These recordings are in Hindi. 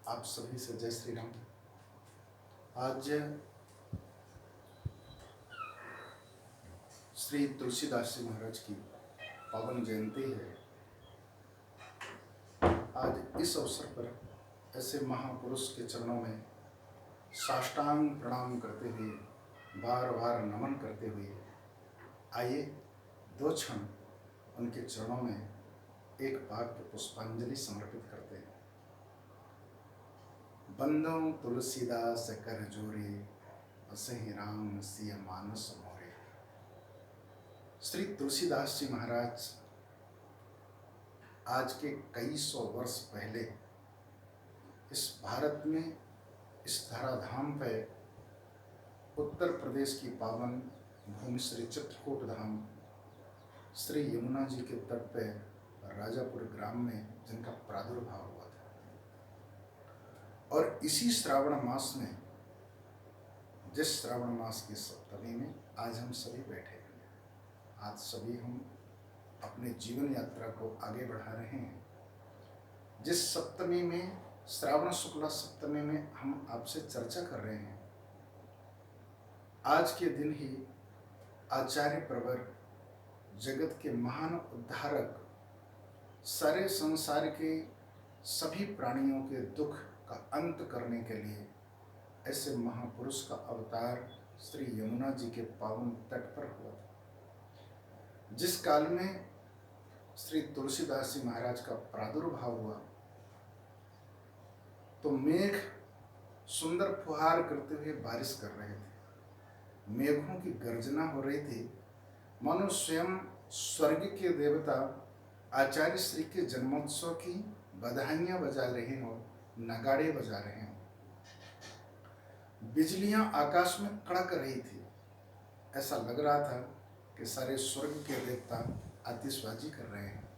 आप सभी से जय श्री राम। आज श्री तुलसीदास जी महाराज की पावन जयंती है। आज इस अवसर पर ऐसे महापुरुष के चरणों में साष्टांग प्रणाम करते हुए, बार बार नमन करते हुए, आइए दो क्षण उनके चरणों में एक वाक्य पुष्पांजलि समर्पित करते हैं। बंदों तुलसीदास कर जोरे, असहि राम सिय मानस मोरे। श्री तुलसीदास जी महाराज आज के कई सौ वर्ष पहले इस भारत में, इस धराधाम पे, उत्तर प्रदेश की पावन भूमि श्री चित्रकूट धाम, श्री यमुना जी के तट पे राजापुर ग्राम में जिनका प्रादुर्भाव हुआ था। और इसी श्रावण मास में, जिस श्रावण मास की सप्तमी में आज हम सभी बैठे हैं, आज सभी हम अपने जीवन यात्रा को आगे बढ़ा रहे हैं। जिस सप्तमी में, श्रावण शुक्ला सप्तमी में हम आपसे चर्चा कर रहे हैं, आज के दिन ही आचार्य प्रवर, जगत के महान उद्धारक, सारे संसार के सभी प्राणियों के दुख का अंत करने के लिए ऐसे महापुरुष का अवतार श्री यमुना जी के पावन तट पर हुआ था। जिस काल में श्री तुलसीदास जी महाराज का प्रादुर्भाव हुआ तो मेघ सुंदर फुहार करते हुए बारिश कर रहे थे। मेघों की गर्जना हो रही थी, मानो स्वयं स्वर्ग के देवता आचार्य श्री के जन्मोत्सव की बधाइयां बजा रहे हो, नगाड़े बजा रहे हो। बिजलियां आकाश में कड़क रही थी। ऐसा लग रहा था कि सारे स्वर्ग के देवता आतिशबाजी कर रहे हैं।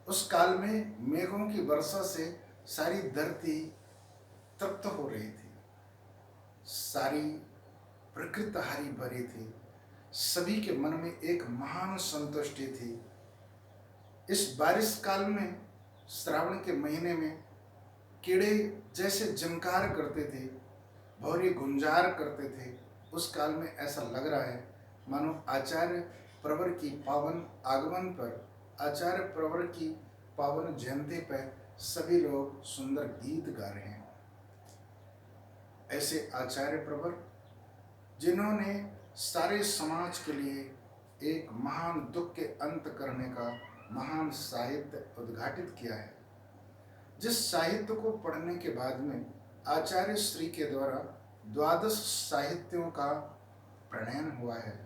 उस काल में मेघों की वर्षा से सारी धरती तृप्त हो रही थी, सारी प्रकृति हरी भरी थी, सभी के मन में एक महान संतुष्टि थी। इस बारिश काल में, श्रावण के महीने में, कीड़े जैसे जंकार करते थे, भौरे गुंजार करते थे। उस काल में ऐसा लग रहा है मानो आचार्य प्रवर की पावन आगमन पर, आचार्य प्रवर की पावन जयंती पर सभी लोग सुंदर गीत गा रहे हैं। ऐसे आचार्य प्रवर जिन्होंने सारे समाज के लिए एक महान दुख के अंत करने का महान साहित्य उद्घाटित किया है, जिस साहित्य को पढ़ने के बाद में आचार्य श्री के द्वारा 12 साहित्यों का प्रणयन हुआ है।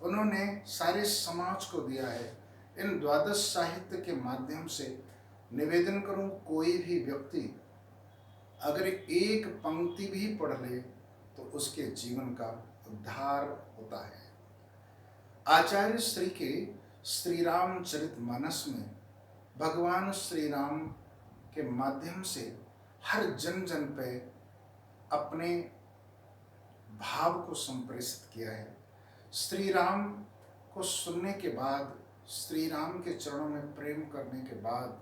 उन्होंने सारे समाज को दिया है। इन 12 साहित्य के माध्यम से निवेदन करूं, कोई भी व्यक्ति अगर एक पंक्ति भी पढ़ ले तो उसके जीवन का उद्धार होता है। आचार्य श्री के श्री रामचरितमानस में भगवान श्री राम के माध्यम से हर जन जन पे अपने भाव को संप्रेषित किया है। श्री राम को सुनने के बाद, श्री राम के चरणों में प्रेम करने के बाद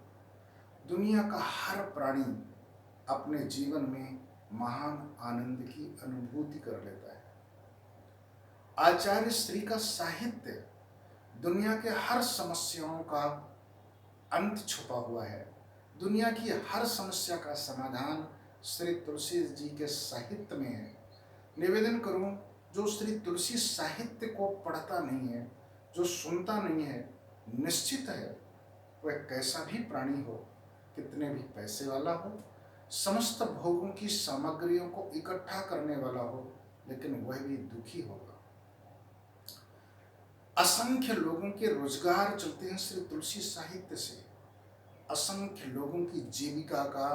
दुनिया का हर प्राणी अपने जीवन में महान आनंद की अनुभूति कर लेता है। आचार्य श्री का साहित्य दुनिया के हर समस्याओं का अंत छुपा हुआ है। दुनिया की हर समस्या का समाधान श्री तुलसी जी के साहित्य में है। निवेदन करूं, जो श्री तुलसी साहित्य को पढ़ता नहीं है, जो सुनता नहीं है, निश्चित है वह कैसा भी प्राणी हो, कितने भी पैसे वाला हो, समस्त भोगों की सामग्रियों को इकट्ठा करने वाला हो, लेकिन वह भी दुखी होगा। असंख्य लोगों के रोजगार चलते हैं श्री तुलसी साहित्य से। असंख्य लोगों की जीविका का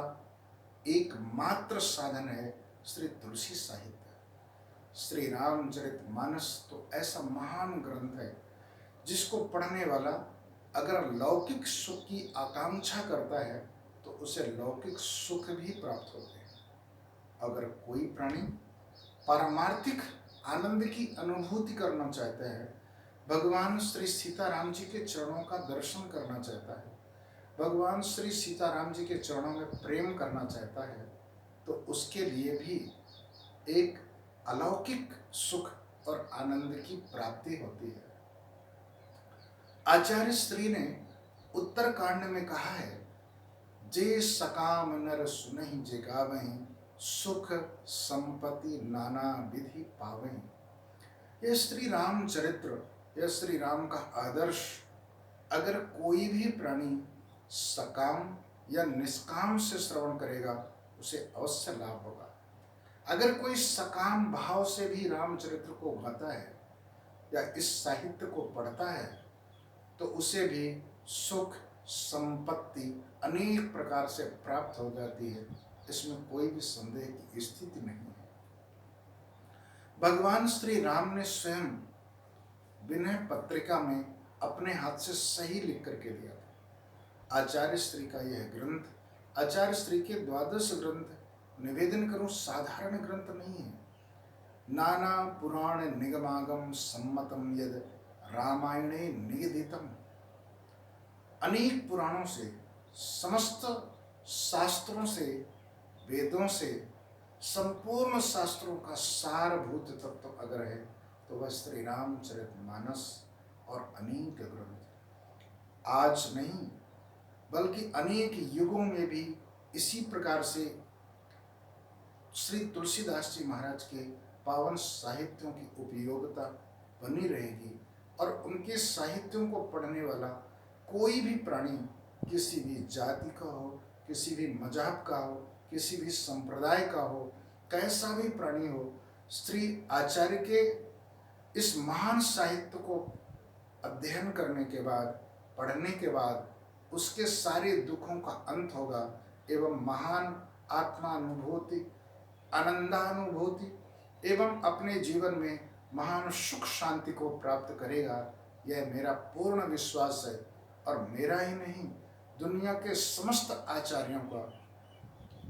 एकमात्र साधन है श्री तुलसी साहित्य। श्री रामचरितमानस तो ऐसा महान ग्रंथ है जिसको पढ़ने वाला अगर लौकिक सुख की आकांक्षा करता है तो उसे लौकिक सुख भी प्राप्त होते हैं। अगर कोई प्राणी पारमार्थिक आनंद की अनुभूति करना चाहता है, भगवान श्री सीताराम जी के चरणों का दर्शन करना चाहता है, भगवान श्री सीताराम जी के चरणों में प्रेम करना चाहता है तो उसके लिए भी एक अलौकिक सुख और आनंद की प्राप्ति होती है। आचार्य श्री ने उत्तरकांड में कहा है, जे सकाम नर सुनहि जे गावहि, सुख संपत्ति नाना विधि पावहि। यह श्री राम चरित्र, यह श्री राम का आदर्श अगर कोई भी प्राणी सकाम या निष्काम से श्रवण करेगा उसे अवश्य लाभ होगा। अगर कोई सकाम भाव से भी रामचरित्र को गाता है या इस साहित्य को पढ़ता है तो उसे भी सुख संपत्ति अनेक प्रकार से प्राप्त हो जाती है, इसमें कोई भी संदेह की स्थिति नहीं है। भगवान श्री राम ने स्वयं विनय पत्रिका में अपने हाथ से सही लिख करके दिया था। आचार्य श्री का यह ग्रंथ, आचार्य श्री के 12 ग्रंथ निवेदन करूं साधारण ग्रंथ नहीं है। नाना पुराण निगमागम सम्मतम यद रामायणे निगदितम, अनेक पुराणों से, समस्त शास्त्रों से, वेदों से, संपूर्ण शास्त्रों का सारभूत तत्व अगर है तो वह श्री रामचरितमानस और अनेक ग्रंथ आज नहीं बल्कि अनेक युगों में भी इसी प्रकार से श्री तुलसीदास जी महाराज के पावन साहित्यों की उपयोगिता बनी रहेगी और उनके साहित्यों को पढ़ने वाला कोई भी प्राणी किसी भी जाति का हो, किसी भी मजहब का हो, किसी भी संप्रदाय का हो, कैसा भी प्राणी हो, श्री आचार्य के इस महान साहित्य को अध्ययन करने के बाद, पढ़ने के बाद उसके सारे दुखों का अंत होगा एवं महान आत्मानुभूति, आनंदानुभूति एवं अपने जीवन में महान सुख शांति को प्राप्त करेगा। यह मेरा पूर्ण विश्वास है और मेरा ही नहीं, दुनिया के समस्त आचार्यों का,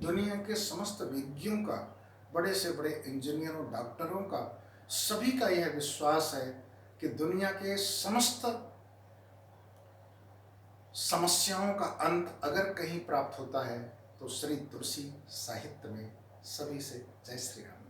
दुनिया के समस्त विज्ञों का, बड़े से बड़े इंजीनियरों, डॉक्टरों का, सभी का यह विश्वास है कि दुनिया के समस्त समस्याओं का अंत अगर कहीं प्राप्त होता है तो श्री तुलसी साहित्य में। सभी से जय श्री राम।